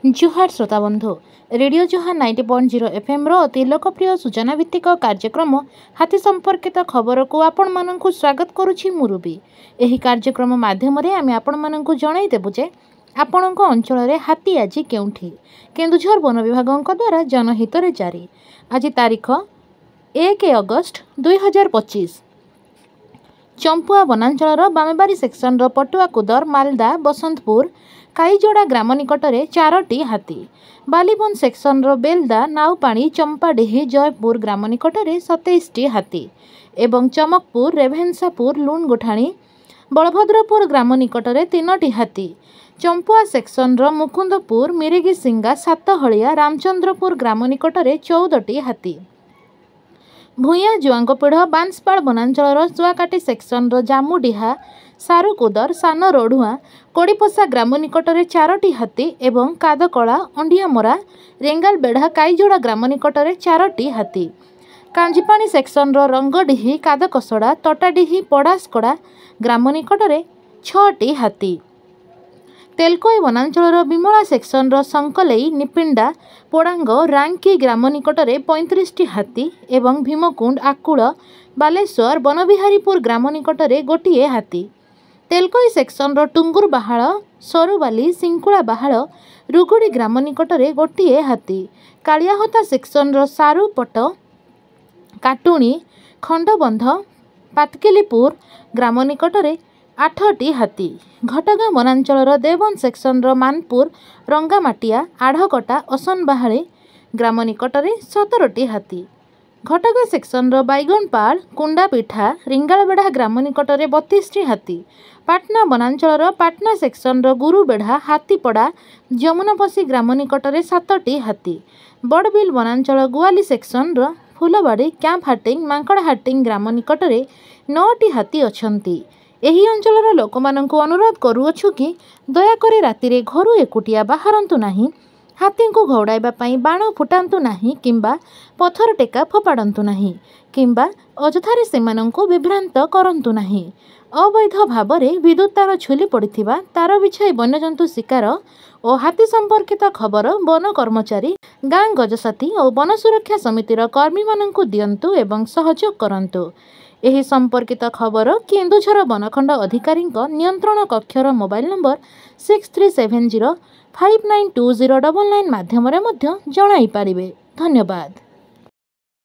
जुहार श्रोता बंधु रेडियो जुहार 90.0 FM अति लोकप्रिय सूचना भित्तिक कार्यक्रम हाथी संपर्कित खबर को आपण माननकु स्वागत करुछि मुरुबी। एही कार्यक्रम माध्यम रे आमे आपण माननकु जणाई देबु जे आपणक अंचल रे हाथी आजि केउठी केन्दुझर वन विभागक द्वारा जनहित रे जारी। आज तारीख 1 अगस्त 2025 चंपुआ वनांचल बामेबारी सेक्शन पटुआ कुदर मालदा बसंतपुर काईजोड़ा ग्राम निकटरे 4टी हाथी, बालीबन सेक्शन बेलदा नाउपाणी चंपाडेही जयपुर ग्राम निकटरे 27टी हाथी एवं चमकपुर रेभेन्सापुर लुणगुठाणी बलभद्रपुर ग्राम निकटरे 3टी हाथी, चंपुआ सेक्शन मुकुंदपुर मिरिगिसिंगा सातहलिया रामचंद्रपुर ग्राम निकटरे 14टी हाथी, भूया जुआंगपीढ़ बांसपाड़ वनांचल सुआकाटी सेक्शन जामुडीहा सारुकुदर सान रोढ़ुआ कोड़ीपोसा ग्राम निकटरे 4टी हाथी एवं कादकला अंडियामरा रेंगाल बेढ़ा काईजोड़ा ग्राम निकटरे 4टी हाथी, कांजीपाणी सेक्शन रंगडीही कादकसड़ा तटाडीही पड़ासकड़ा ग्राम निकटरे 6टी हाथी, तेलकोई वनांचल विमला सेक्शन संकलेई निपिंडा पोड़ांग रांकी ग्राम निकटरे 35टी हाथी एवं भीमकुंड आकुल बालेश्वर बनबिहारीपुर ग्राम निकटरे गोटिए हाथी, तेलकोई सेक्शन टुंगुर बाहाल सरुबाली सिंकुला बाहाल रुगुड़ी ग्राम निकटरे गोटिए हाथी, कालियाहोता सेक्शन सारुपट काटुणी खंडबंध पातकिलीपुर ग्राम निकटरे 8टी हाथी, घटगाँ वनांचल देवन सेक्शन मानपुर रंगामाटिया आढ़कटा असनबाहाली ग्राम निकटरे 17टी हाथी, घटगाँ सेक्शन बैगनपाड़ कुंडापिठा रिंगालबेढ़ा ग्राम निकटरे 32टी हाथी, पाटना वनांचल पाटना सेक्शन गुरुबेढ़ा हाथीपड़ा जमुनापसी ग्राम निकटरे 7टी हाथी, बड़बिल वनांचल गुआली सेक्शन फुलबाड़ी कैंप हाटिंग मांकड़ा हाटिंग ग्राम निकटरे 9टी हाथी अछंती। एही अंचलर लोकमानंकु अनुरोध करूअछु कि दयाकरी रातिरे घरु एकुटिया बाहरंतु नाही, हाथी को घौड़ाइबा पई बाण फुटांतु नाही किंबा पथर टेका फोपाड़ंतु नाही किंबा अजथारे सेमानंकु विभ्रांत करंतु नाही। अवैध भावरे विद्युत तार झुली पड़िथिबा तार बिछाई वन्यजंतु शिकार और हाथी संपर्कित खबर वन कर्मचारी गाँ गजसाथी और वन सुरक्षा समितिर कर्मी मानंकु दियंतु एवं सहयोग करंतु। एही संपर्कित खबर केन्दुझर वनखंड अधिकारी नियंत्रण कक्षर मोबाइल नंबर 6370592099 माध्यम जणाई पारिबे। धन्यवाद।